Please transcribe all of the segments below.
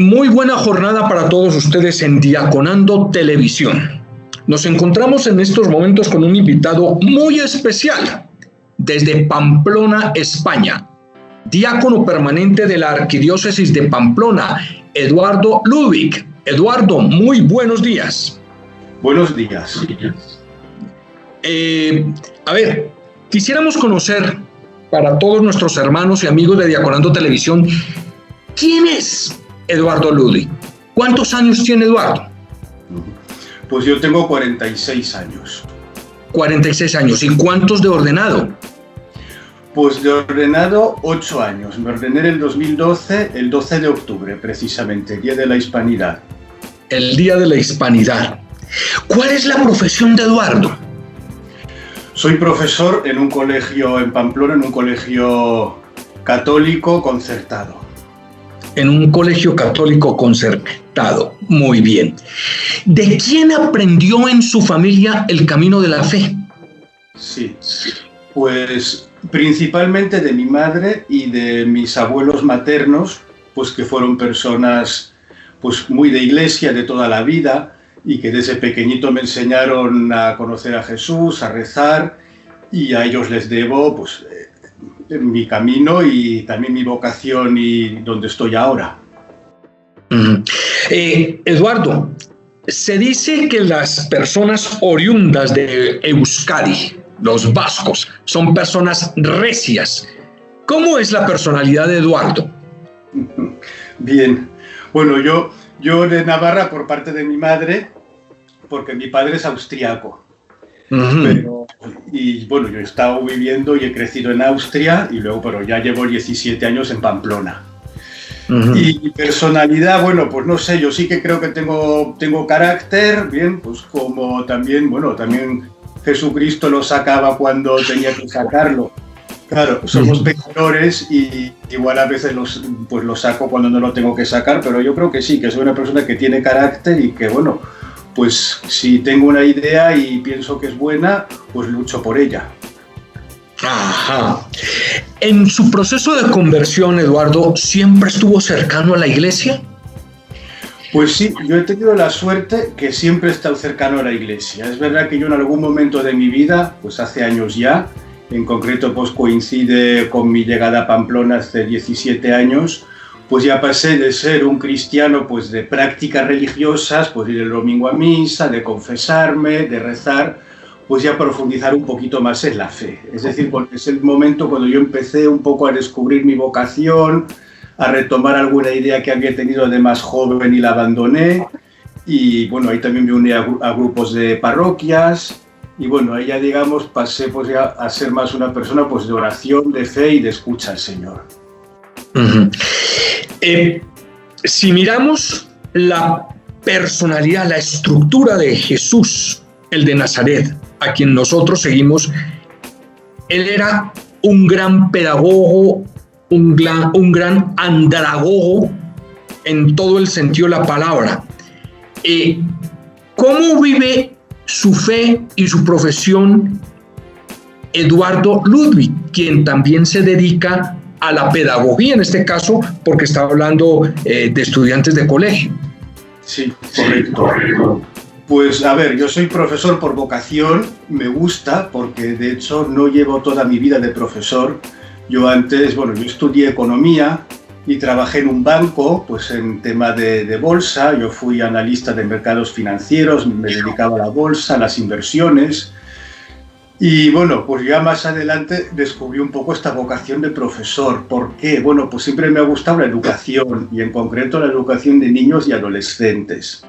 Muy buena jornada para todos ustedes en Diaconando Televisión. Nos encontramos en estos momentos con un invitado muy especial desde Pamplona, España. Diácono permanente de la Arquidiócesis de Pamplona, Eduardo Ludwig. Eduardo, muy buenos días. Buenos días. Quisiéramos conocer para todos nuestros hermanos y amigos de Diaconando Televisión, ¿quién es Eduardo Ludwig? ¿Cuántos años tiene Eduardo? Pues yo tengo 46 años. 46 años. ¿Y cuántos de ordenado? Pues de ordenado 8 años. Me ordené en el 2012, el 12 de octubre, precisamente, el Día de la Hispanidad. El Día de la Hispanidad. ¿Cuál es la profesión de Eduardo? Soy profesor en un colegio en Pamplona, en un colegio católico concertado. En un colegio católico concertado. Muy bien. ¿De quién aprendió en su familia el camino de la fe? Sí, pues principalmente de mi madre y de mis abuelos maternos, pues que fueron personas pues muy de iglesia de toda la vida y que desde pequeñito me enseñaron a conocer a Jesús, a rezar, y a ellos les debo pues mi camino y también mi vocación y donde estoy ahora. Eduardo, se dice que las personas oriundas de Euskadi, los vascos, son personas recias. ¿Cómo es la personalidad de Eduardo? Bien, bueno, yo de Navarra por parte de mi madre, porque mi padre es austriaco. Y bueno, yo he estado viviendo y he crecido en Austria y luego, pero ya llevo 17 años en Pamplona. Y mi personalidad, bueno, pues no sé, yo sí que creo que tengo carácter, bien, pues como también, bueno, también Jesucristo lo sacaba cuando tenía que sacarlo. Claro, somos pecadores y igual a veces lo saco cuando no lo tengo que sacar, pero yo creo que sí, que soy una persona que tiene carácter y que, bueno, pues si tengo una idea y pienso que es buena, pues lucho por ella. Ajá. En su proceso de conversión, Eduardo, ¿siempre estuvo cercano a la iglesia? Pues sí, yo he tenido la suerte que siempre he estado cercano a la iglesia. Es verdad que yo en algún momento de mi vida, pues hace años ya, en concreto pues coincide con mi llegada a Pamplona hace 17 años, pues ya pasé de ser un cristiano pues de prácticas religiosas, pues ir el domingo a misa, de confesarme, de rezar, pues ya profundizar un poquito más en la fe. Es decir, porque es el momento cuando yo empecé un poco a descubrir mi vocación, a retomar alguna idea que había tenido de más joven y la abandoné. Y bueno, ahí también me uní a grupos de parroquias. Y bueno, ahí ya digamos pasé pues ya a ser más una persona pues de oración, de fe y de escucha al Señor. Si miramos la personalidad, la estructura de Jesús, el de Nazaret, a quien nosotros seguimos, él era un gran pedagogo, un gran andragogo en todo el sentido de la palabra. ¿Cómo vive su fe y su profesión Eduardo Ludwig, quien también se dedica a la pedagogía, en este caso, porque está hablando de estudiantes de colegio? Sí, correcto. Pues a ver, yo soy profesor por vocación, me gusta, porque de hecho no llevo toda mi vida de profesor. Yo antes, bueno, yo estudié economía y trabajé en un banco, pues en tema de bolsa. Yo fui analista de mercados financieros, me dedicaba a la bolsa, a las inversiones. Y bueno, pues ya más adelante descubrí un poco esta vocación de profesor. ¿Por qué? Bueno, pues siempre me ha gustado la educación y en concreto la educación de niños y adolescentes.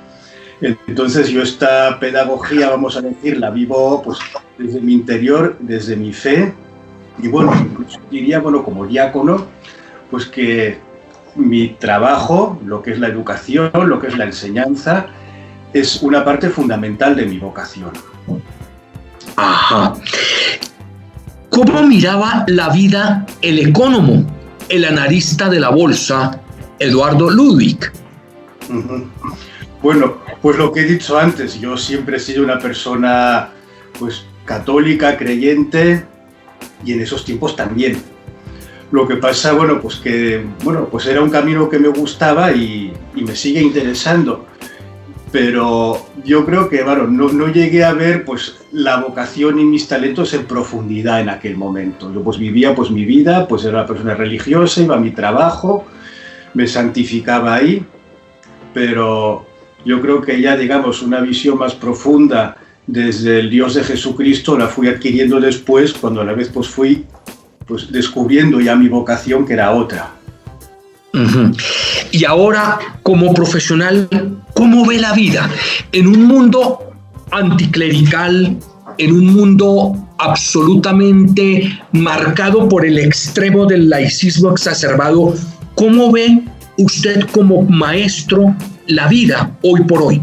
Entonces yo esta pedagogía, vamos a decir, la vivo pues desde mi interior, desde mi fe. Y bueno, incluso diría, bueno, como diácono, pues que mi trabajo, lo que es la educación, lo que es la enseñanza, es una parte fundamental de mi vocación. Ajá. ¿Cómo miraba la vida el ecónomo, el analista de la bolsa, Eduardo Ludwig? Bueno, pues lo que he dicho antes, yo siempre he sido una persona pues católica, creyente, y en esos tiempos también. Lo que pasa, pues era un camino que me gustaba y me sigue interesando. Pero yo creo que, no llegué a ver pues la vocación y mis talentos en profundidad en aquel momento. Yo pues vivía pues mi vida, pues era una persona religiosa, iba a mi trabajo, me santificaba ahí, pero yo creo que ya, digamos, una visión más profunda desde el Dios de Jesucristo la fui adquiriendo después, cuando a la vez pues fui pues descubriendo ya mi vocación, que era otra. Uh-huh. Y ahora, como profesional, ¿cómo ve la vida en un mundo anticlerical, en un mundo absolutamente marcado por el extremo del laicismo exacerbado? ¿Cómo ve usted como maestro la vida hoy por hoy?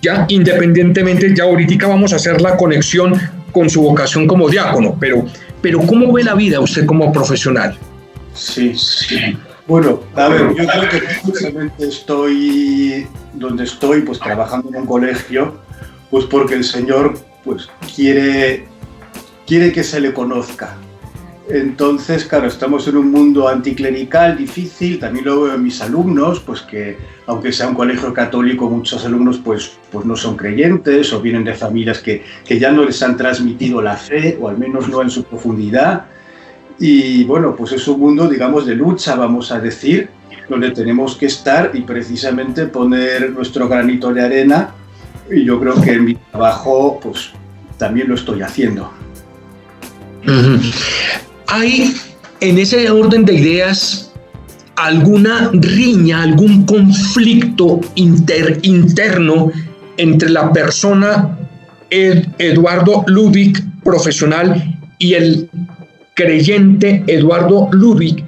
Ya independientemente, ya ahorita vamos a hacer la conexión con su vocación como diácono, pero ¿cómo ve la vida usted como profesional? Sí. Bueno, a ver, yo creo que precisamente estoy donde estoy, pues trabajando en un colegio, pues porque el Señor pues quiere que se le conozca. Entonces, claro, estamos en un mundo anticlerical difícil. También lo veo en mis alumnos, pues que aunque sea un colegio católico, muchos alumnos pues no son creyentes o vienen de familias que ya no les han transmitido la fe, o al menos no en su profundidad. Y bueno, pues es un mundo, digamos, de lucha, vamos a decir, donde tenemos que estar y precisamente poner nuestro granito de arena. Y yo creo que en mi trabajo pues también lo estoy haciendo. Uh-huh. ¿Hay en ese orden de ideas alguna riña, algún conflicto interno entre la persona Eduardo Ludwig profesional y el creyente Eduardo Ludwig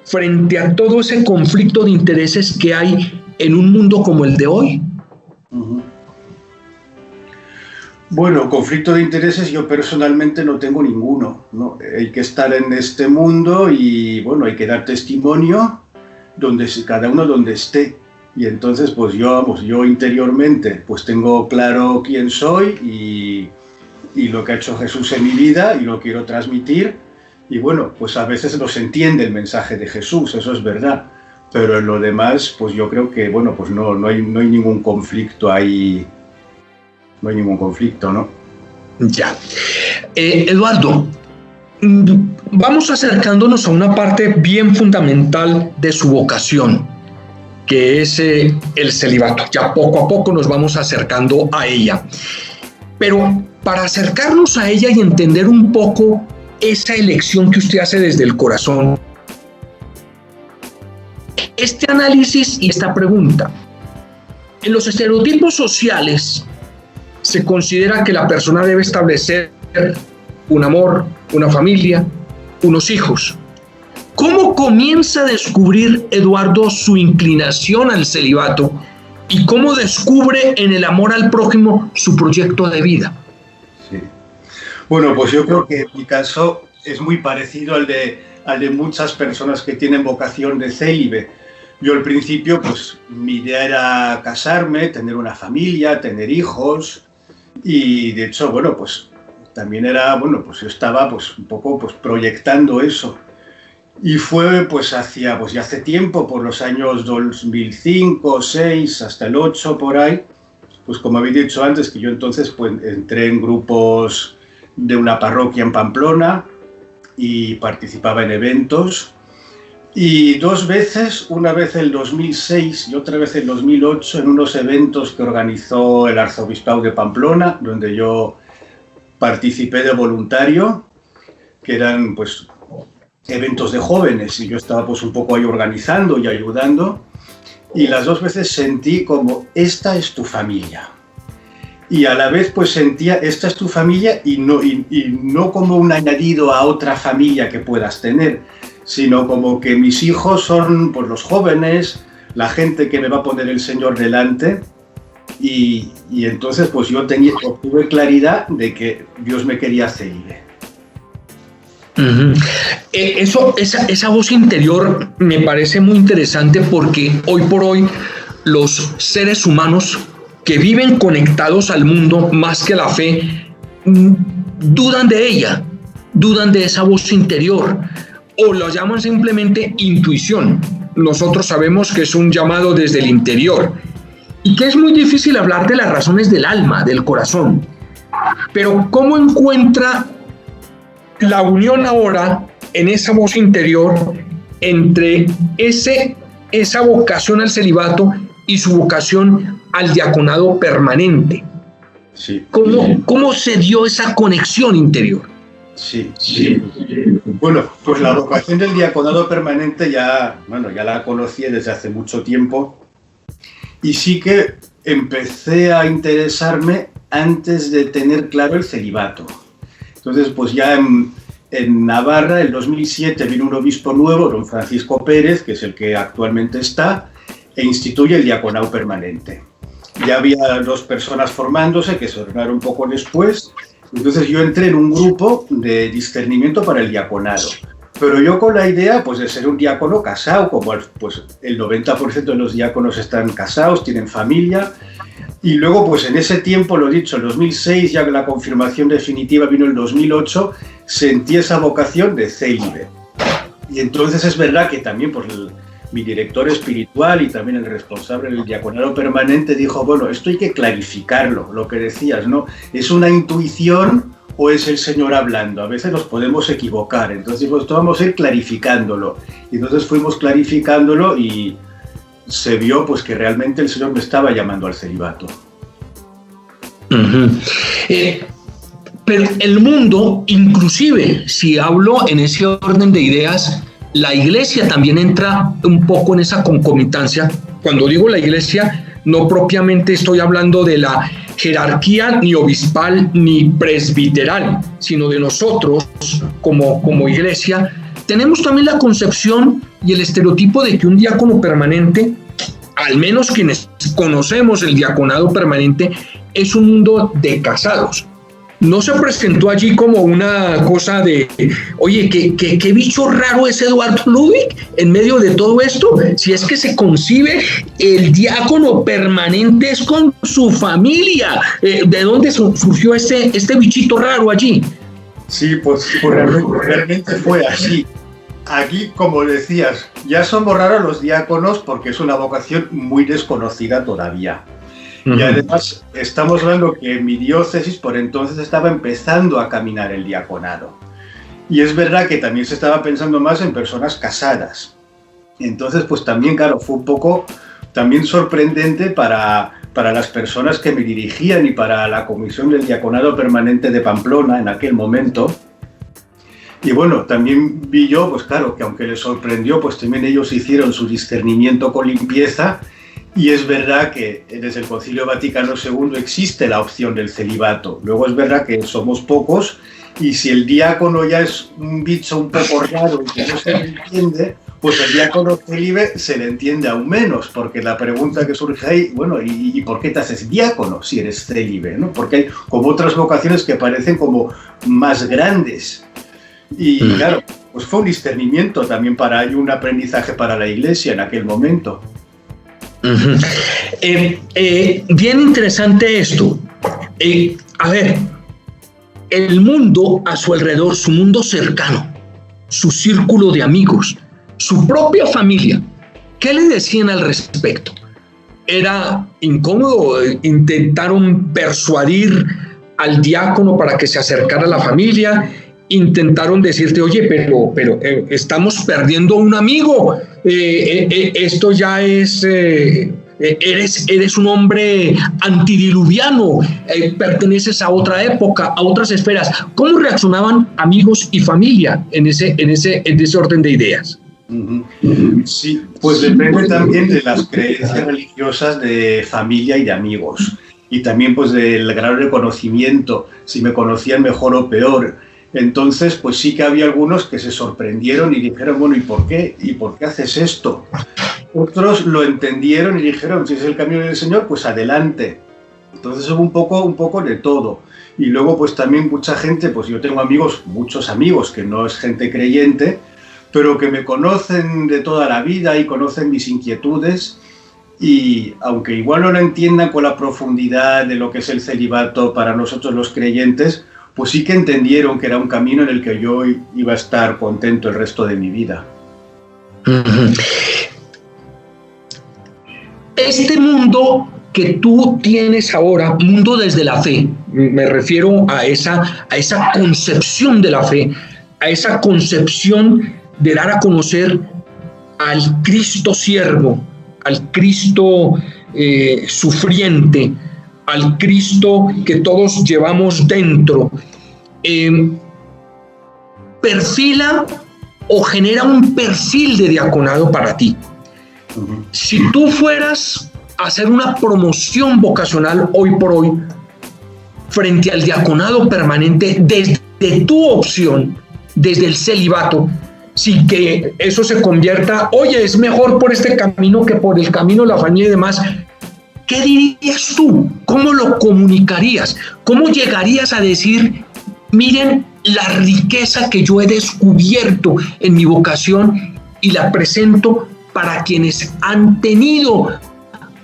frente a todo ese conflicto de intereses que hay en un mundo como el de hoy? Uh-huh. Bueno, conflicto de intereses yo personalmente no tengo ninguno, ¿no? Hay que estar en este mundo y bueno, hay que dar testimonio cada uno donde esté. Y entonces pues yo interiormente pues tengo claro quién soy y lo que ha hecho Jesús en mi vida y lo quiero transmitir. Y bueno, pues a veces no se entiende el mensaje de Jesús, eso es verdad. Pero en lo demás, pues yo creo que bueno, pues no hay ningún conflicto ahí. No hay ningún conflicto, ¿no? Ya. Eduardo, vamos acercándonos a una parte bien fundamental de su vocación, que es el celibato. Ya poco a poco nos vamos acercando a ella. Pero para acercarnos a ella y entender un poco esa elección que usted hace desde el corazón, este análisis y esta pregunta. En los estereotipos sociales, se considera que la persona debe establecer un amor, una familia, unos hijos. ¿Cómo comienza a descubrir Eduardo su inclinación al celibato y cómo descubre en el amor al prójimo su proyecto de vida? Sí. Bueno, pues yo creo que en mi caso es muy parecido al de muchas personas que tienen vocación de célibe. Yo al principio, pues mi idea era casarme, tener una familia, tener hijos. Y de hecho, bueno, pues también era, bueno, pues yo estaba pues un poco pues proyectando eso. Y fue pues ya hace tiempo, por los años 2005, 6, hasta el 8, por ahí, pues como habéis dicho antes, que yo entonces pues entré en grupos de una parroquia en Pamplona y participaba en eventos. Y dos veces, una vez en 2006 y otra vez en 2008, en unos eventos que organizó el Arzobispado de Pamplona, donde yo participé de voluntario, que eran pues eventos de jóvenes, y yo estaba pues un poco ahí organizando y ayudando, y las dos veces sentí como, esta es tu familia. Y a la vez pues sentía, esta es tu familia, y no como un añadido a otra familia que puedas tener, sino como que mis hijos son pues los jóvenes, la gente que me va a poner el Señor delante, y entonces pues yo obtuve claridad de que Dios me quería célibe. Uh-huh. Esa voz interior me parece muy interesante, porque hoy por hoy los seres humanos que viven conectados al mundo más que la fe dudan de ella, dudan de esa voz interior. o lo llaman simplemente intuición. Nosotros sabemos que es un llamado desde el interior y que es muy difícil hablar de las razones del alma, del corazón. Pero ¿cómo encuentra la unión ahora en esa voz interior entre esa vocación al celibato y su vocación al diaconado permanente? Sí. ¿Cómo se dio esa conexión interior? Sí. Bueno, pues la vocación del diaconado permanente ya la conocí desde hace mucho tiempo y sí que empecé a interesarme antes de tener claro el celibato. Entonces, pues ya en Navarra, en 2007, vino un obispo nuevo, don Francisco Pérez, que es el que actualmente está, e instituye el diaconado permanente. Ya había 2 personas formándose que se ordenaron un poco después. Entonces yo entré en un grupo de discernimiento para el diaconado, pero yo con la idea pues de ser un diácono casado, como pues el 90% de los diáconos están casados, tienen familia, y luego pues en ese tiempo, lo dicho, en 2006, ya que la confirmación definitiva vino en 2008, sentí esa vocación de célibe. Y entonces es verdad que también pues mi director espiritual y también el responsable del diaconado permanente dijo, bueno, esto hay que clarificarlo, lo que decías, ¿no? ¿Es una intuición o es el Señor hablando? A veces nos podemos equivocar, entonces pues vamos a ir clarificándolo. Y entonces fuimos clarificándolo y se vio pues que realmente el Señor me estaba llamando al celibato. Pero el mundo, inclusive, si hablo en ese orden de ideas, la Iglesia también entra un poco en esa concomitancia. Cuando digo la Iglesia, no propiamente estoy hablando de la jerarquía ni obispal ni presbiteral, sino de nosotros como Iglesia. Tenemos también la concepción y el estereotipo de que un diácono permanente, al menos quienes conocemos el diaconado permanente, es un mundo de casados. No se presentó allí como una cosa de, oye, ¿qué bicho raro es Eduardo Ludwig en medio de todo esto? Si es que se concibe el diácono permanente es con su familia. ¿De dónde surgió este bichito raro allí? Sí, pues realmente fue así. Aquí, como decías, ya somos raros los diáconos porque es una vocación muy desconocida todavía. Y además estamos hablando que en mi diócesis por entonces estaba empezando a caminar el diaconado. Y es verdad que también se estaba pensando más en personas casadas. Entonces, pues también, claro, fue un poco también sorprendente para las personas que me dirigían y para la comisión del diaconado permanente de Pamplona en aquel momento. Y bueno, también vi yo, pues claro, que aunque les sorprendió, pues también ellos hicieron su discernimiento con limpieza. Y es verdad que desde el Concilio Vaticano II existe la opción del celibato. Luego es verdad que somos pocos y si el diácono ya es un bicho un poco raro y que no se le entiende, pues el diácono célibe se le entiende aún menos, porque la pregunta que surge ahí, bueno, ¿y por qué te haces diácono si eres célibe, ¿no? Porque hay como otras vocaciones que parecen como más grandes. Y claro, pues fue un discernimiento también y un aprendizaje para la Iglesia en aquel momento. Bien interesante esto. A ver, el mundo a su alrededor, su mundo cercano, su círculo de amigos, su propia familia, ¿qué le decían al respecto? ¿Era incómodo? ¿Intentaron persuadir al diácono para que se acercara a la familia? ¿Intentaron decirte, oye, pero estamos perdiendo un amigo? Esto ya es... eres un hombre antidiluviano, perteneces a otra época, a otras esferas. ¿Cómo reaccionaban amigos y familia en ese orden de ideas? Sí, pues depende también de las creencias religiosas de familia y de amigos, y también pues del grado de conocimiento, si me conocían mejor o peor. Entonces, pues sí que había algunos que se sorprendieron y dijeron, bueno, ¿y por qué? ¿Y por qué haces esto? Otros lo entendieron y dijeron, si es el camino del Señor, pues adelante. Entonces hubo un poco de todo. Y luego pues también mucha gente, pues yo tengo muchos amigos que no es gente creyente, pero que me conocen de toda la vida y conocen mis inquietudes. Y aunque igual no lo entiendan con la profundidad de lo que es el celibato para nosotros los creyentes, pues sí que entendieron que era un camino en el que yo iba a estar contento el resto de mi vida. Este mundo que tú tienes ahora, mundo desde la fe, me refiero a esa concepción de la fe, a esa concepción de dar a conocer al Cristo siervo, al Cristo sufriente, al Cristo que todos llevamos dentro, perfila o genera un perfil de diaconado para ti. Si tú fueras a hacer una promoción vocacional hoy por hoy frente al diaconado permanente desde tu opción, desde el celibato, sin que eso se convierta, oye, es mejor por este camino que por el camino de la familia y demás, ¿qué dirías tú? ¿Cómo lo comunicarías? ¿Cómo llegarías a decir, miren la riqueza que yo he descubierto en mi vocación y la presento para quienes han tenido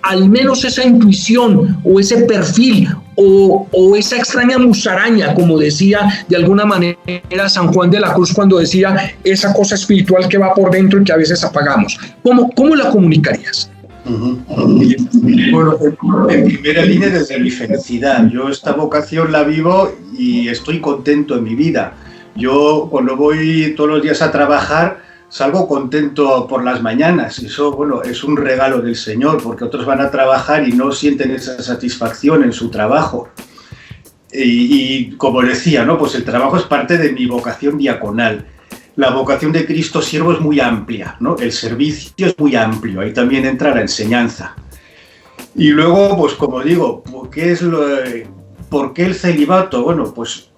al menos esa intuición o ese perfil o esa extraña musaraña, como decía de alguna manera San Juan de la Cruz cuando decía esa cosa espiritual que va por dentro y que a veces apagamos? ¿Cómo la comunicarías? Bueno, en primera línea desde mi felicidad. Yo esta vocación la vivo y estoy contento en mi vida. Yo cuando voy todos los días a trabajar salgo contento por las mañanas. Eso, bueno, es un regalo del Señor, porque otros van a trabajar y no sienten esa satisfacción en su trabajo. Y como decía, ¿no? Pues el trabajo es parte de mi vocación diaconal. La vocación de Cristo siervo es muy amplia, ¿no? El servicio es muy amplio, ahí también entra la enseñanza. Y luego, pues como digo, ¿por qué el celibato? Bueno, pues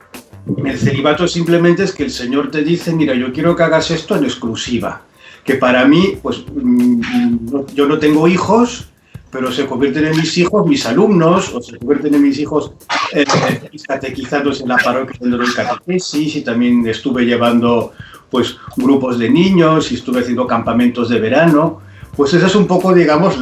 el celibato simplemente es que el Señor te dice, mira, yo quiero que hagas esto en exclusiva. Que para mí, pues yo no tengo hijos, pero se convierten en mis hijos mis alumnos, o se convierten en mis hijos catequizados en la parroquia del catequesis, y también estuve llevando pues grupos de niños y estuve haciendo campamentos de verano. Pues eso es un poco, digamos,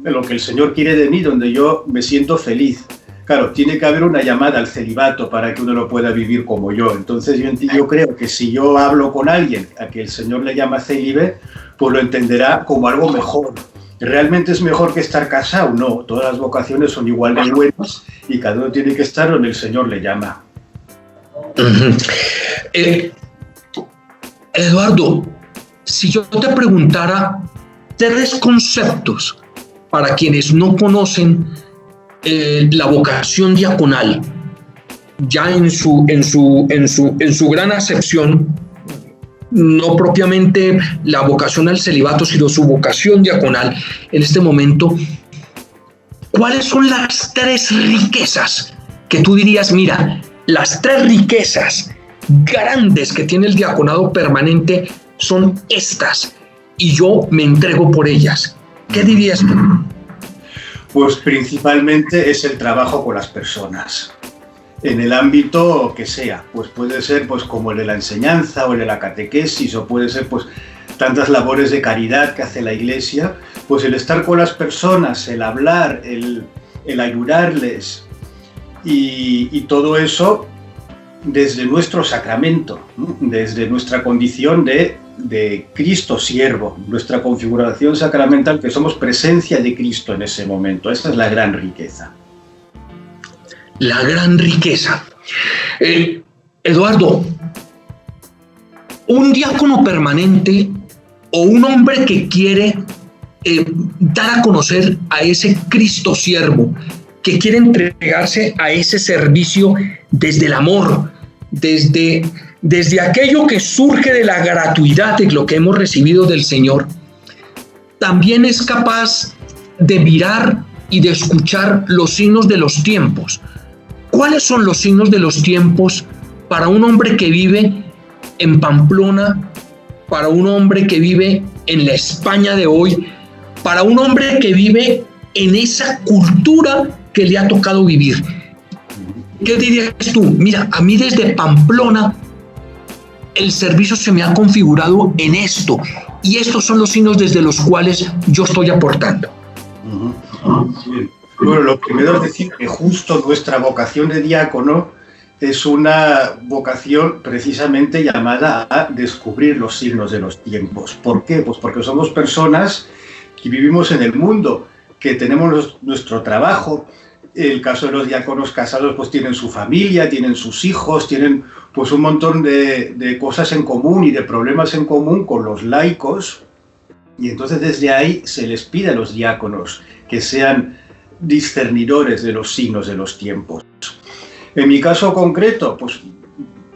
lo que el Señor quiere de mí, donde yo me siento feliz. Claro, tiene que haber una llamada al celibato para que uno lo pueda vivir como yo. Entonces yo creo que si yo hablo con alguien a que el Señor le llama célibe, pues lo entenderá como algo mejor. ¿Realmente es mejor que estar casado? No, todas las vocaciones son igual de buenas y cada uno tiene que estar donde el Señor le llama. Eduardo, si yo te preguntara 3 conceptos para quienes no conocen la vocación diaconal, ya en su gran acepción, no propiamente la vocación al celibato, sino su vocación diaconal, en este momento, ¿cuáles son las 3 riquezas que tú dirías, mira, las 3 riquezas grandes que tiene el diaconado permanente son estas y yo me entrego por ellas? ¿Qué dirías tú? Pues principalmente es el trabajo con las personas, en el ámbito que sea. Pues puede ser pues como el de la enseñanza o el de la catequesis, o puede ser pues tantas labores de caridad que hace la Iglesia. Pues el estar con las personas, el hablar, el ayudarles y todo eso desde nuestro sacramento, ¿no? Desde nuestra condición de Cristo siervo, nuestra configuración sacramental, que somos presencia de Cristo en ese momento. Esa es la gran riqueza. La gran riqueza. Eduardo, un diácono permanente o un hombre que quiere dar a conocer a ese Cristo siervo, que quiere entregarse a ese servicio desde el amor, desde aquello que surge de la gratuidad de lo que hemos recibido del Señor, también es capaz de mirar y de escuchar los signos de los tiempos. ¿Cuáles son los signos de los tiempos para un hombre que vive en Pamplona, para un hombre que vive en la España de hoy, para un hombre que vive en esa cultura que le ha tocado vivir? ¿Qué dirías tú? Mira, a mí desde Pamplona el servicio se me ha configurado en esto, y estos son los signos desde los cuales yo estoy aportando. Sí. Bueno, lo primero es decir que justo nuestra vocación de diácono es una vocación precisamente llamada a descubrir los signos de los tiempos. ¿Por qué? Pues porque somos personas que vivimos en el mundo, que tenemos nuestro trabajo. El caso de los diáconos casados, pues tienen su familia, tienen sus hijos, tienen pues un montón de cosas en común y de problemas en común con los laicos. Y entonces desde ahí se les pide a los diáconos que sean discernidores de los signos de los tiempos. En mi caso concreto, pues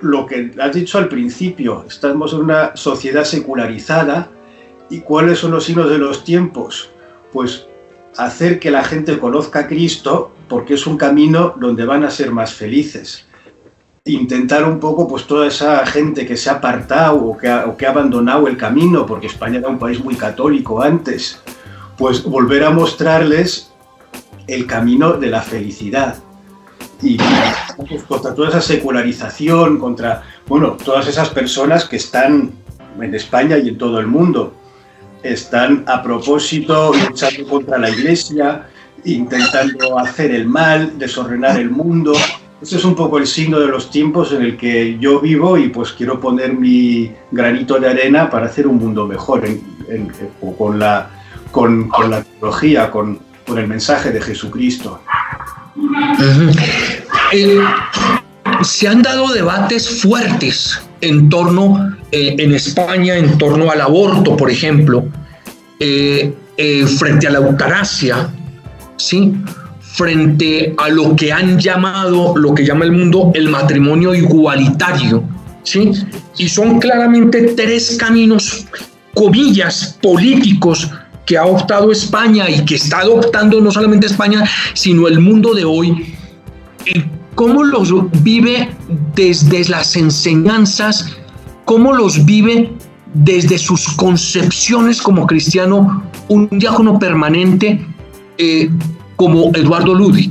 lo que has dicho al principio, estamos en una sociedad secularizada. ¿Y cuáles son los signos de los tiempos? Pues hacer que la gente conozca a Cristo, porque es un camino donde van a ser más felices. Intentar un poco, pues toda esa gente que se ha apartado o que ha abandonado el camino, porque España era un país muy católico antes, pues volver a mostrarles el camino de la felicidad. Y pues, contra toda esa secularización, contra, bueno, todas esas personas que están en España y en todo el mundo, están a propósito luchando contra la Iglesia, intentando hacer el mal, desordenar el mundo. Ese es un poco el signo de los tiempos en el que yo vivo y pues quiero poner mi granito de arena para hacer un mundo mejor con la teología, con el mensaje de Jesucristo. Se han dado debates fuertes en torno, en España, en torno al aborto, por ejemplo, frente a la eutanasia, ¿sí? Frente a lo que han llamado, lo que llama el mundo el matrimonio igualitario, ¿sí? Y son claramente tres caminos, comillas, políticos que ha optado España y que está adoptando no solamente España, sino el mundo de hoy. ¿Cómo los vive desde las enseñanzas? ¿Cómo los vive desde sus concepciones como cristiano un diácono permanente como Eduardo Ludwig?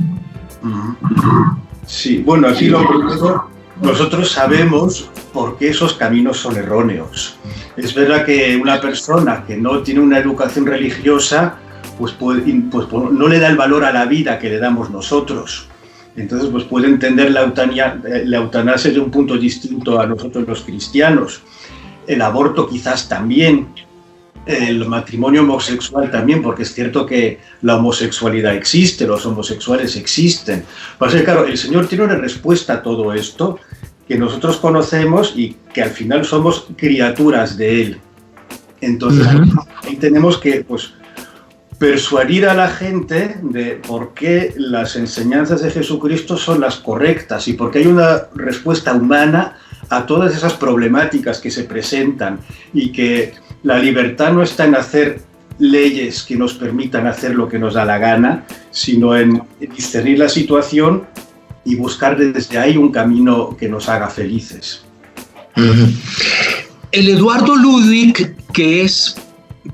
Sí, bueno, aquí lo primero, nosotros sabemos por qué esos caminos son erróneos. Es verdad que una persona que no tiene una educación religiosa, pues no le da el valor a la vida que le damos nosotros. Entonces, pues puede entender la eutanasia de un punto distinto a nosotros los cristianos. El aborto quizás también, el matrimonio homosexual también, porque es cierto que la homosexualidad existe, los homosexuales existen. Pues claro, el Señor tiene una respuesta a todo esto que nosotros conocemos y que al final somos criaturas de Él. Entonces, ahí tenemos que pues, persuadir a la gente de por qué las enseñanzas de Jesucristo son las correctas y por qué hay una respuesta humana a todas esas problemáticas que se presentan y que la libertad no está en hacer leyes que nos permitan hacer lo que nos da la gana, sino en discernir la situación y buscar desde ahí un camino que nos haga felices. El Eduardo Ludwig, que es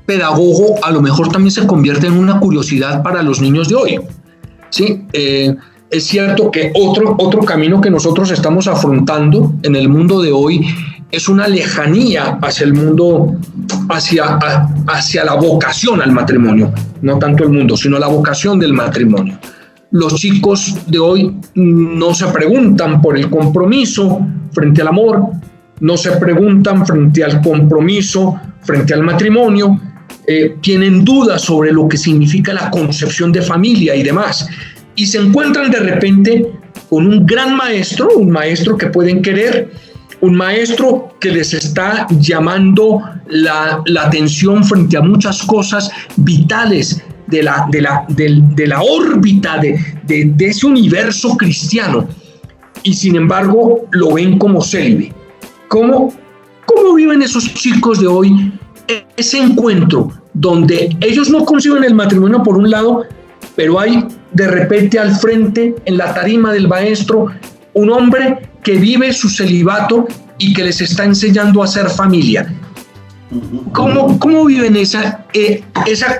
pedagogo, a lo mejor también se convierte en una curiosidad para los niños de hoy. ¿Sí? Es cierto que otro camino que nosotros estamos afrontando en el mundo de hoy es una lejanía hacia el mundo, hacia la vocación al matrimonio, no tanto el mundo, sino la vocación del matrimonio. Los chicos de hoy no se preguntan por el compromiso frente al amor, no se preguntan frente al compromiso, frente al matrimonio, tienen dudas sobre lo que significa la concepción de familia y demás, y se encuentran de repente con un gran maestro, un maestro que pueden querer, un maestro que les está llamando la atención frente a muchas cosas vitales de la órbita de ese universo cristiano, y sin embargo lo ven como célibe. ¿Cómo viven esos chicos de hoy ese encuentro donde ellos no conciben el matrimonio por un lado, pero hay de repente al frente, en la tarima del maestro, un hombre que vive su celibato y que les está enseñando a hacer familia? ¿Cómo viven esa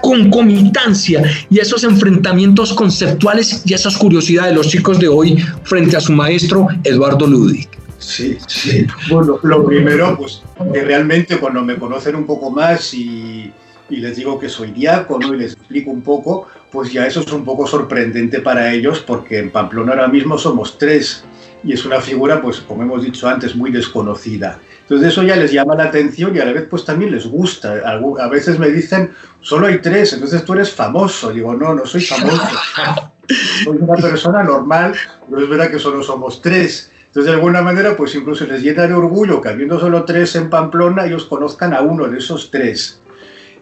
concomitancia y esos enfrentamientos conceptuales y esas curiosidades de los chicos de hoy frente a su maestro Eduardo Ludwig? Sí. Bueno, lo primero, pues que realmente cuando me conocen un poco más y les digo que soy diácono y les explico un poco, pues ya eso es un poco sorprendente para ellos, porque en Pamplona ahora mismo somos 3. y es una figura, pues como hemos dicho antes, muy desconocida. Entonces eso ya les llama la atención y a la vez pues también les gusta. A veces me dicen, solo hay 3, entonces tú eres famoso. Digo, no soy famoso. Soy una persona normal, pero es verdad que solo somos 3. Entonces de alguna manera pues incluso les llena de orgullo que habiendo solo 3 en Pamplona, ellos conozcan a uno de esos 3.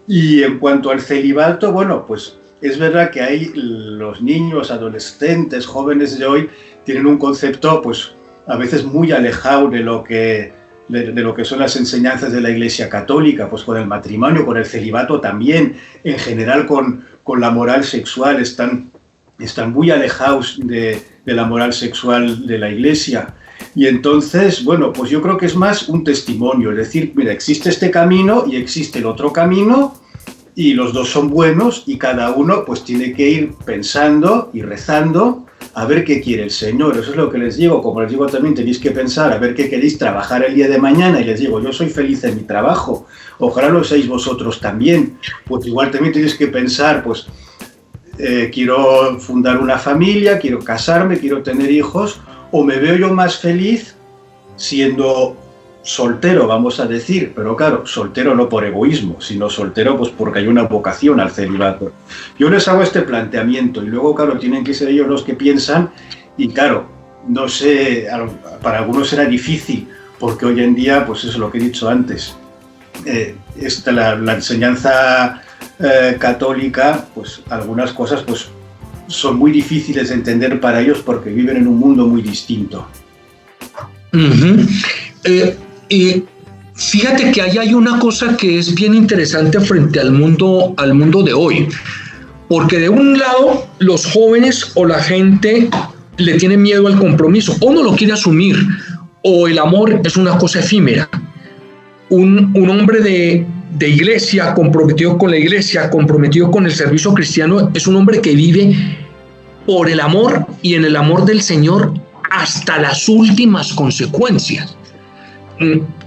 Y en cuanto al celibato, bueno, pues es verdad que hay los niños, adolescentes, jóvenes de hoy tienen un concepto pues a veces muy alejado de lo que son las enseñanzas de la Iglesia Católica, pues con el matrimonio, con el celibato también, en general con la moral sexual, están muy alejados de la moral sexual de la Iglesia. Y entonces, bueno, pues yo creo que es más un testimonio, es decir, mira, existe este camino y existe el otro camino, y los dos son buenos, y cada uno pues tiene que ir pensando y rezando a ver qué quiere el Señor. Eso es lo que les digo. Como les digo también, tenéis que pensar a ver qué queréis trabajar el día de mañana, y les digo, yo soy feliz en mi trabajo, ojalá lo seáis vosotros también. Pues igual también tenéis que pensar, pues quiero fundar una familia, quiero casarme, quiero tener hijos, o me veo yo más feliz siendo soltero, vamos a decir, pero claro, soltero no por egoísmo, sino soltero pues porque hay una vocación al celibato. Yo les hago este planteamiento y luego, claro, tienen que ser ellos los que piensan, y claro, no sé, para algunos será difícil, porque hoy en día, pues eso es lo que he dicho antes, la enseñanza católica, pues algunas cosas pues son muy difíciles de entender para ellos porque viven en un mundo muy distinto. Y fíjate que ahí hay una cosa que es bien interesante frente al mundo de hoy, porque de un lado los jóvenes o la gente le tiene miedo al compromiso, o no lo quiere asumir, o el amor es una cosa efímera. Un hombre de iglesia, comprometido con la iglesia, comprometido con el servicio cristiano, es un hombre que vive por el amor y en el amor del Señor hasta las últimas consecuencias.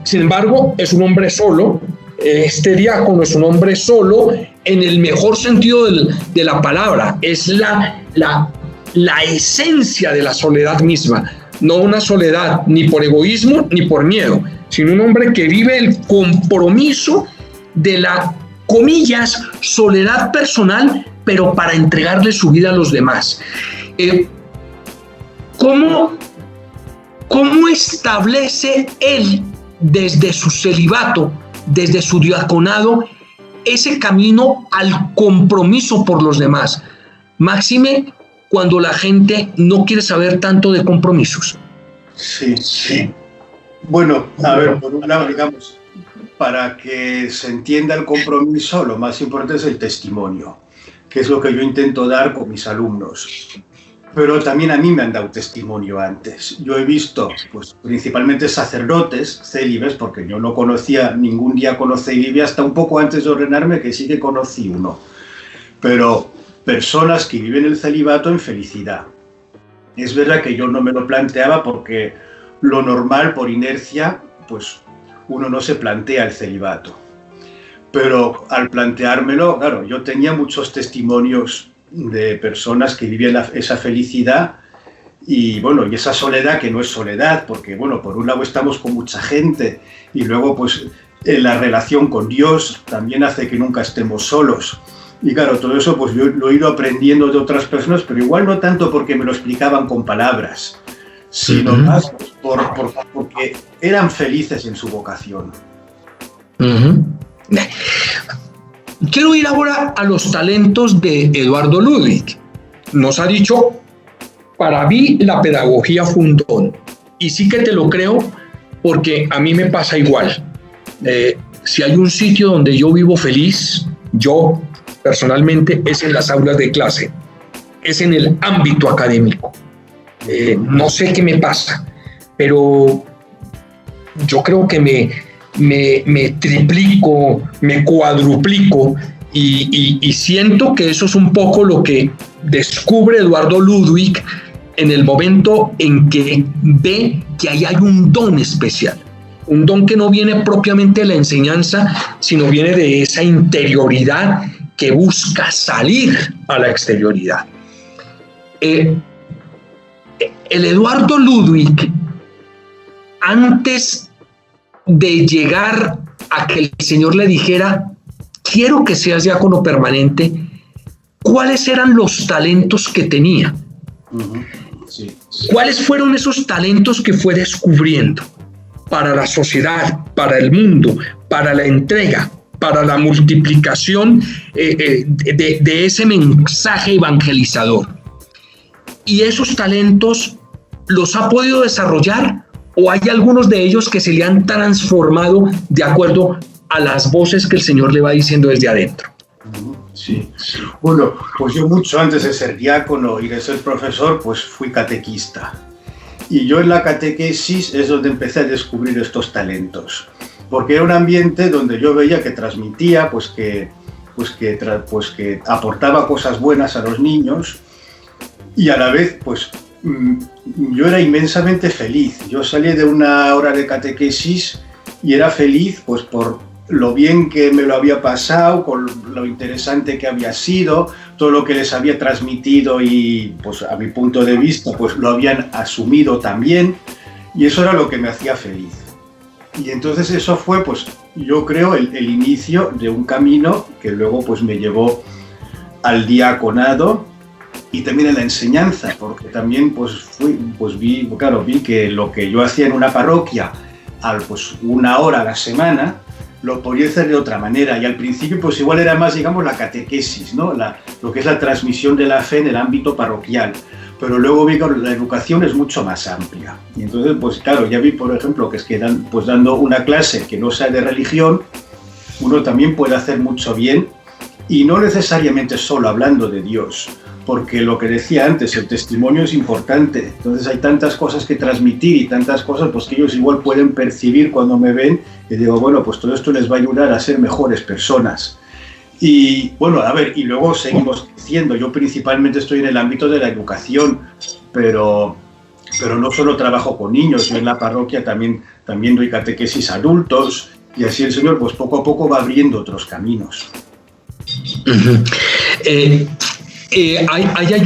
Sin embargo, es un hombre solo. Este diácono es un hombre solo en el mejor sentido de la palabra. Es la esencia de la soledad misma. No una soledad ni por egoísmo ni por miedo, sino un hombre que vive el compromiso de la, comillas, soledad personal, pero para entregarle su vida a los demás. ¿Cómo establece él desde su celibato, desde su diaconado, ese camino al compromiso por los demás? Máxime cuando la gente no quiere saber tanto de compromisos. Sí. Bueno, a ver, por un lado, digamos, para que se entienda el compromiso, lo más importante es el testimonio, que es lo que yo intento dar con mis alumnos. Pero también a mí me han dado testimonio antes. Yo he visto, pues, principalmente sacerdotes célibes, porque yo no conocía ningún diácono célibe hasta un poco antes de ordenarme, que sí que conocí uno. Pero personas que viven el celibato en felicidad. Es verdad que yo no me lo planteaba porque lo normal, por inercia, pues uno no se plantea el celibato. Pero al planteármelo, claro, yo tenía muchos testimonios de personas que vivían esa felicidad y bueno, y esa soledad que no es soledad, porque bueno, por un lado estamos con mucha gente y luego pues la relación con Dios también hace que nunca estemos solos. Y claro, todo eso pues yo lo he ido aprendiendo de otras personas, pero igual no tanto porque me lo explicaban con palabras, sino más porque eran felices en su vocación. Quiero ir ahora a los talentos de Eduardo Ludwig. Nos ha dicho, para mí la pedagogía fue un don. Y sí que te lo creo porque a mí me pasa igual. Si hay un sitio donde yo vivo feliz, yo personalmente, es en las aulas de clase, es en el ámbito académico. No sé qué me pasa, pero yo creo que me triplico, me cuadruplico y siento que eso es un poco lo que descubre Eduardo Ludwig en el momento en que ve que ahí hay un don especial, un don que no viene propiamente de la enseñanza, sino viene de esa interioridad que busca salir a la exterioridad. el Eduardo Ludwig, antes de llegar a que el Señor le dijera, quiero que seas diácono permanente, ¿cuáles eran los talentos que tenía? Sí. ¿Cuáles fueron esos talentos que fue descubriendo para la sociedad, para el mundo, para la entrega, para la multiplicación de ese mensaje evangelizador? ¿Y esos talentos los ha podido desarrollar o hay algunos de ellos que se le han transformado de acuerdo a las voces que el Señor le va diciendo desde adentro? Sí. Bueno, pues yo mucho antes de ser diácono y de ser profesor, pues fui catequista. Y yo en la catequesis es donde empecé a descubrir estos talentos. Porque era un ambiente donde yo veía que transmitía, pues que aportaba cosas buenas a los niños y a la vez, pues yo era inmensamente feliz. Yo salí de una hora de catequesis y era feliz, pues por lo bien que me lo había pasado, con lo interesante que había sido, todo lo que les había transmitido y, pues a mi punto de vista, pues lo habían asumido también y eso era lo que me hacía feliz. Y entonces eso fue, pues yo creo, el inicio de un camino que luego pues me llevó al diaconado y también a la enseñanza, porque también vi que lo que yo hacía en una parroquia, pues una hora a la semana, lo podía hacer de otra manera y al principio pues igual era más, digamos, la catequesis, ¿no? Lo que es la transmisión de la fe en el ámbito parroquial, pero luego vi que la educación es mucho más amplia y entonces pues claro, ya vi por ejemplo que es que dando una clase que no sea de religión, uno también puede hacer mucho bien y no necesariamente solo hablando de Dios, porque lo que decía antes, el testimonio es importante, entonces hay tantas cosas que transmitir y tantas cosas pues que ellos igual pueden percibir cuando me ven y digo, bueno, pues todo esto les va a ayudar a ser mejores personas. Y bueno, a ver, y luego seguimos creciendo, yo principalmente estoy en el ámbito de la educación, pero no solo trabajo con niños, yo en la parroquia también doy catequesis a adultos y así el Señor pues poco a poco va abriendo otros caminos. Hay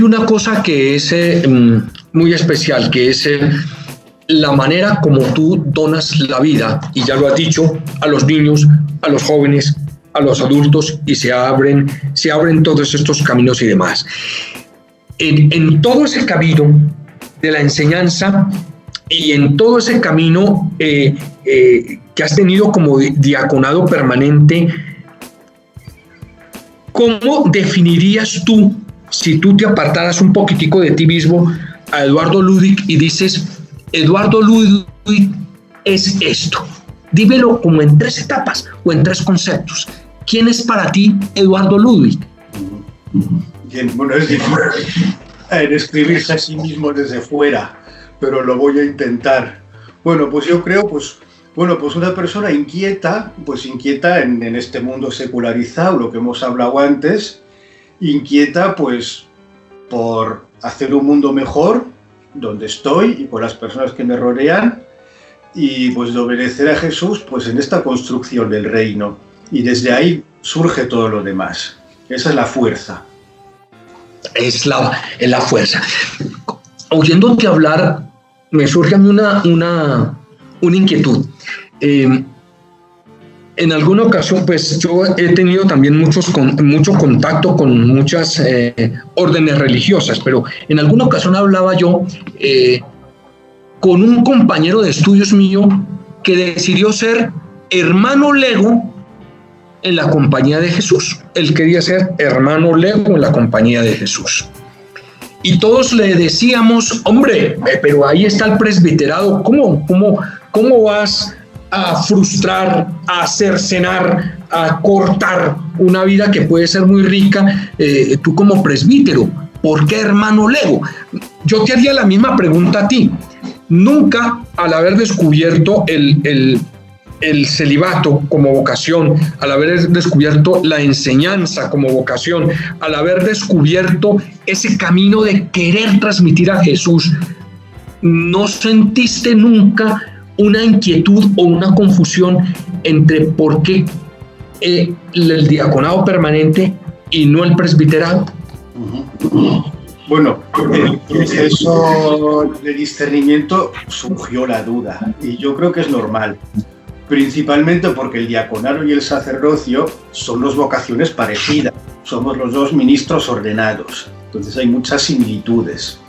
una cosa que es muy especial, que es la manera como tú donas la vida, y ya lo has dicho, a los niños, a los jóvenes, a los adultos, y se abren todos estos caminos y demás. En todo ese camino de la enseñanza y en todo ese camino que has tenido como diaconado permanente, ¿cómo definirías tú, si tú te apartaras un poquitico de ti mismo, a Eduardo Ludwig y dices, Eduardo Ludwig es esto? Dímelo como en 3 etapas o en 3 conceptos. ¿Quién es para ti Eduardo Ludwig? Bien, bueno, es difícil describirse a sí mismo desde fuera, pero lo voy a intentar. Bueno, pues yo creo, una persona inquieta en este mundo secularizado, lo que hemos hablado antes, inquieta pues por hacer un mundo mejor donde estoy y con las personas que me rodean y pues de obedecer a Jesús pues en esta construcción del reino y desde ahí surge todo lo demás. Esa es la fuerza. Es la fuerza. Oyéndote hablar me surge a mí una inquietud. En alguna ocasión, pues yo he tenido también mucho contacto con muchas órdenes religiosas, pero en alguna ocasión hablaba yo con un compañero de estudios mío que decidió ser hermano lego en la compañía de Jesús. Él quería ser hermano lego en la compañía de Jesús. Y todos le decíamos, hombre, pero ahí está el presbiterado, ¿cómo vas a frustrar, a cercenar, a cortar una vida que puede ser muy rica, tú como presbítero? ¿Por qué hermano lego? Yo te haría la misma pregunta a ti. Nunca, al haber descubierto el celibato como vocación, al haber descubierto la enseñanza como vocación, al haber descubierto ese camino de querer transmitir a Jesús, ¿no sentiste nunca una inquietud o una confusión entre por qué el diaconado permanente y no el presbiterado? Bueno, el proceso de discernimiento surgió la duda y yo creo que es normal, principalmente porque el diaconado y el sacerdocio son dos vocaciones parecidas, somos los dos ministros ordenados, entonces hay muchas similitudes.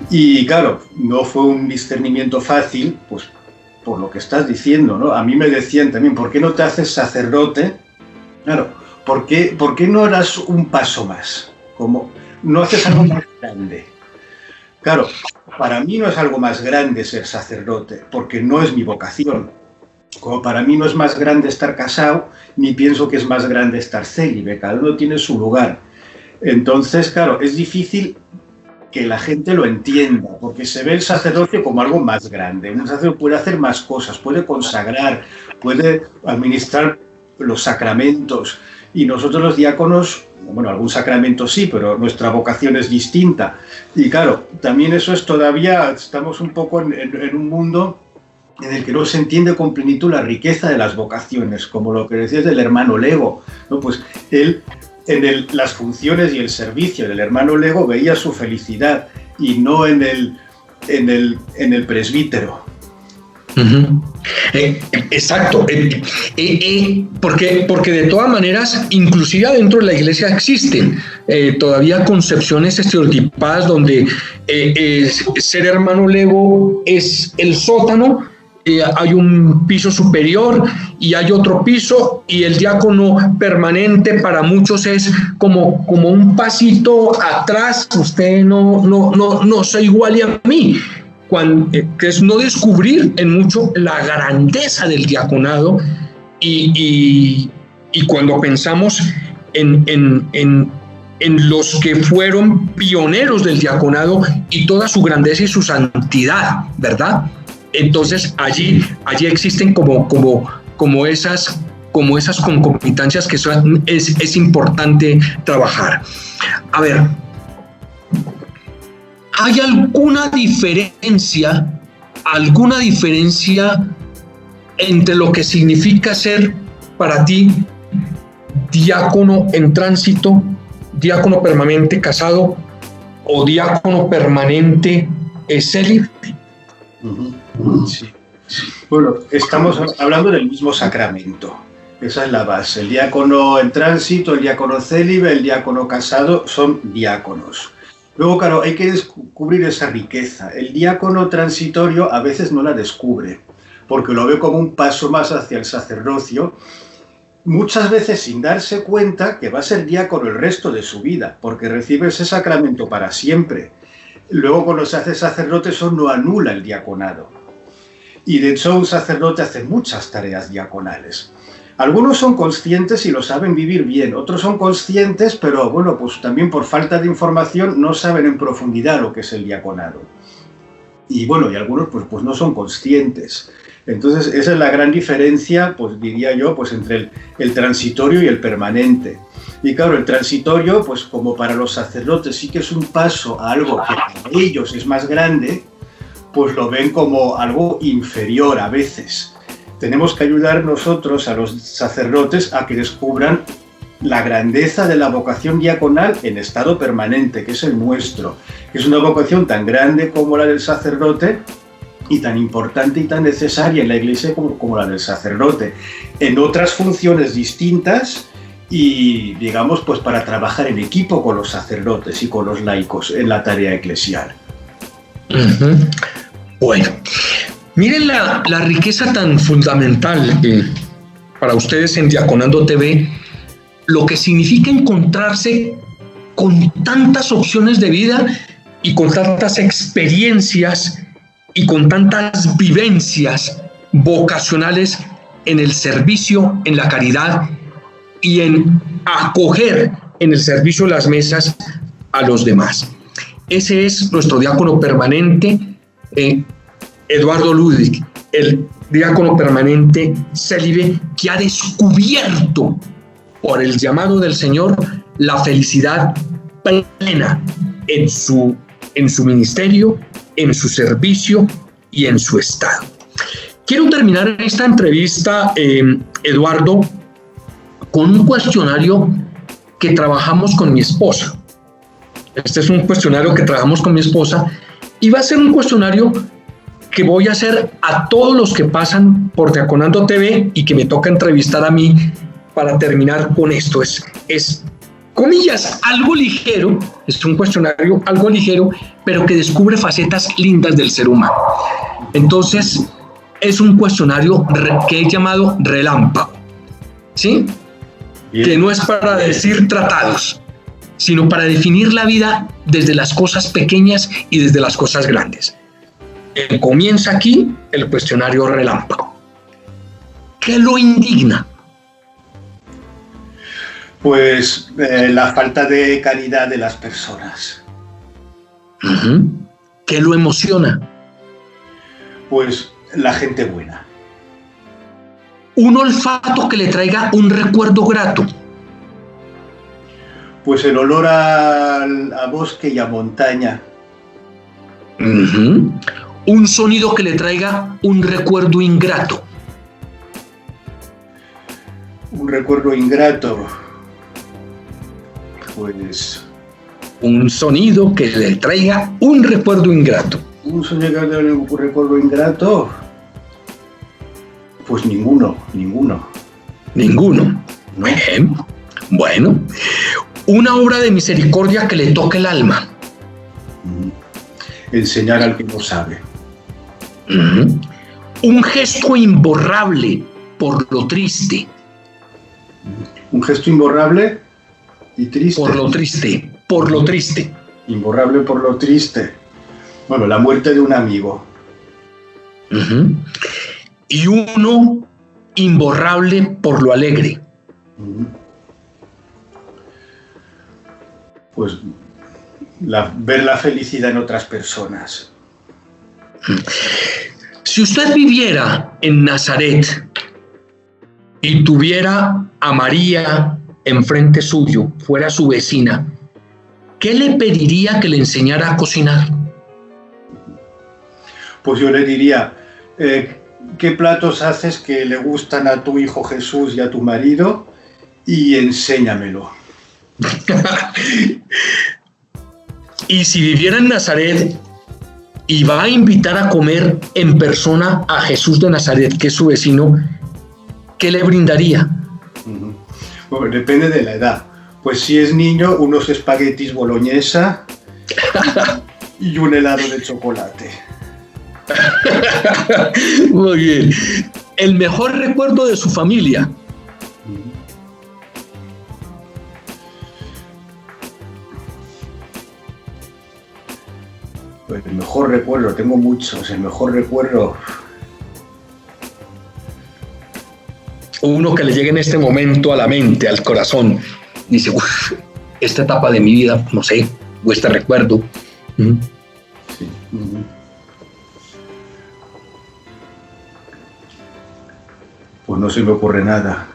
Y claro, no fue un discernimiento fácil, pues por lo que estás diciendo, ¿no? A mí me decían también, ¿por qué no te haces sacerdote? Claro, ¿por qué no das un paso más? Como no haces algo más grande. Claro, para mí no es algo más grande ser sacerdote, porque no es mi vocación. Como para mí no es más grande estar casado, ni pienso que es más grande estar célibe, cada uno tiene su lugar. Entonces, claro, es difícil que la gente lo entienda, porque se ve el sacerdocio como algo más grande. Un sacerdote puede hacer más cosas, puede consagrar, puede administrar los sacramentos, y nosotros los diáconos, bueno, algún sacramento sí, pero nuestra vocación es distinta. Y claro, también eso es todavía, estamos un poco en un mundo en el que no se entiende con plenitud la riqueza de las vocaciones, como lo que decías del hermano Lego, ¿no? Pues él, las funciones y el servicio del hermano Lego, veía su felicidad y no en el presbítero. Uh-huh. Exacto, porque de todas maneras, inclusive dentro de la iglesia existen todavía concepciones estereotipadas donde ser hermano Lego es el sótano, hay un piso superior y hay otro piso, y el diácono permanente para muchos es como un pasito atrás, usted no se iguale a mí. Que es no descubrir en mucho la grandeza del diaconado, y cuando pensamos en los que fueron pioneros del diaconado y toda su grandeza y su santidad, ¿verdad? Entonces allí existen como esas concomitancias que es importante trabajar. A ver, ¿hay alguna diferencia entre lo que significa ser para ti diácono en tránsito, diácono permanente casado o diácono permanente célibe? Sí. Bueno, estamos hablando del mismo sacramento. Esa es la base. El diácono en tránsito, el diácono célibe, el diácono casado son diáconos. Luego, claro, hay que descubrir esa riqueza. El diácono transitorio a veces no la descubre, porque lo ve como un paso más hacia el sacerdocio, muchas veces sin darse cuenta que va a ser diácono el resto de su vida, porque recibe ese sacramento para siempre. Luego, cuando se hace sacerdote, eso no anula el diaconado. Y de hecho, un sacerdote hace muchas tareas diaconales. Algunos son conscientes y lo saben vivir bien, otros son conscientes, pero bueno, pues también por falta de información no saben en profundidad lo que es el diaconado. Y bueno, y algunos pues no son conscientes. Entonces, esa es la gran diferencia, pues diría yo, pues entre el transitorio y el permanente. Y claro, el transitorio, pues como para los sacerdotes sí que es un paso a algo que para ellos es más grande, pues lo ven como algo inferior a veces. Tenemos que ayudar nosotros a los sacerdotes a que descubran la grandeza de la vocación diaconal en estado permanente, que es el nuestro, que es una vocación tan grande como la del sacerdote y tan importante y tan necesaria en la Iglesia como la del sacerdote, en otras funciones distintas y, digamos, pues para trabajar en equipo con los sacerdotes y con los laicos en la tarea eclesial. Uh-huh. Bueno, miren la riqueza tan fundamental para ustedes en Diaconando TV, lo que significa encontrarse con tantas opciones de vida y con tantas experiencias y con tantas vivencias vocacionales en el servicio, en la caridad y en acoger en el servicio de las mesas a los demás. Ese es nuestro diácono permanente, Eduardo Ludwig, el diácono permanente célibe que ha descubierto por el llamado del Señor la felicidad plena en su ministerio, en su servicio y en su estado. Quiero terminar esta entrevista, Eduardo, con un cuestionario que trabajamos con mi esposa. Este es un cuestionario que trabajamos con mi esposa y va a ser un cuestionario que voy a hacer a todos los que pasan por Diaconando TV y que me toca entrevistar a mí para terminar con esto. Es comillas, algo ligero, es un cuestionario algo ligero, pero que descubre facetas lindas del ser humano. Entonces, es un cuestionario que he llamado relámpago, ¿sí? Bien. Que no es para decir tratados, sino para definir la vida desde las cosas pequeñas y desde las cosas grandes. Comienza aquí el cuestionario relámpago. ¿Qué lo indigna? Pues la falta de caridad de las personas. ¿Qué lo emociona? Pues la gente buena. Un olfato que le traiga un recuerdo grato. Pues el olor a bosque y a montaña. Un sonido que le traiga un recuerdo ingrato. Un recuerdo ingrato. Pues... un sonido que le traiga un recuerdo ingrato. Un sonido que le traiga un recuerdo ingrato. Pues ninguno. ¿No? Bien. Bueno. Una obra de misericordia que le toque el alma. Enseñar al que no sabe. Un gesto imborrable por lo triste. Un gesto imborrable y triste. Por lo triste. Imborrable por lo triste. Bueno, la muerte de un amigo. Y uno imborrable por lo alegre. Pues ver la felicidad en otras personas. Si usted viviera en Nazaret y tuviera a María enfrente suyo, fuera su vecina, ¿qué le pediría que le enseñara a cocinar? Pues yo le diría, ¿qué platos haces que le gustan a tu hijo Jesús y a tu marido? Y enséñamelo. Y si viviera en Nazaret y va a invitar a comer en persona a Jesús de Nazaret, que es su vecino, ¿qué le brindaría? Bueno, depende de la edad. Pues si es niño, unos espaguetis boloñesa y un helado de chocolate. Muy bien. El mejor recuerdo de su familia. Pues el mejor recuerdo, tengo muchos. El mejor recuerdo... uno que le llegue en este momento a la mente, al corazón. Dice, esta etapa de mi vida, no sé, o este recuerdo. Sí. Pues no se me ocurre nada.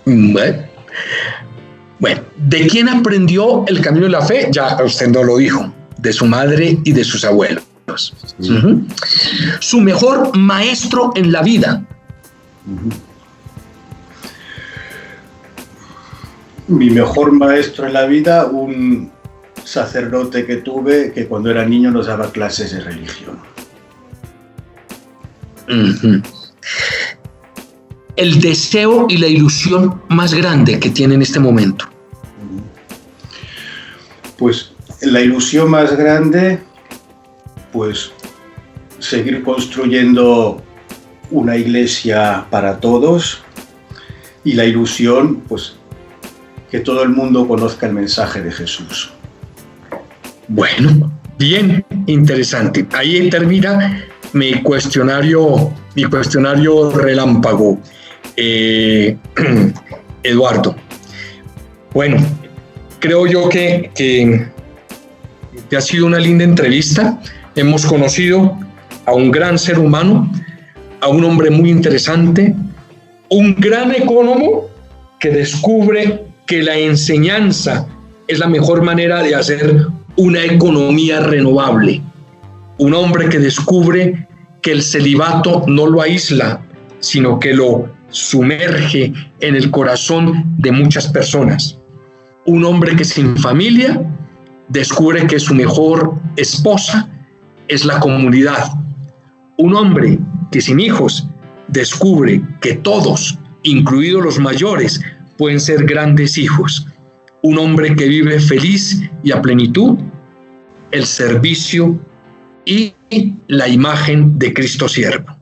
Bueno, ¿de quién aprendió el camino de la fe? Ya usted no lo dijo, de su madre y de sus abuelos. Sí. Su mejor maestro en la vida. Mi mejor maestro en la vida, un sacerdote que tuve que cuando era niño nos daba clases de religión. El deseo y la ilusión más grande que tiene en este momento. Pues la ilusión más grande, pues seguir construyendo una iglesia para todos, y la ilusión, pues que todo el mundo conozca el mensaje de Jesús. Bueno, bien interesante. Ahí termina mi cuestionario relámpago, Eduardo. Bueno, creo yo que ha sido una linda entrevista. Hemos conocido a un gran ser humano, a un hombre muy interesante, un gran ecónomo que descubre que la enseñanza es la mejor manera de hacer una economía renovable. Un hombre que descubre que el celibato no lo aísla, sino que lo sumerge en el corazón de muchas personas. Un hombre que sin familia descubre que su mejor esposa es la comunidad. Un hombre que sin hijos descubre que todos, incluidos los mayores, pueden ser grandes hijos. Un hombre que vive feliz y a plenitud el servicio y la imagen de Cristo siervo.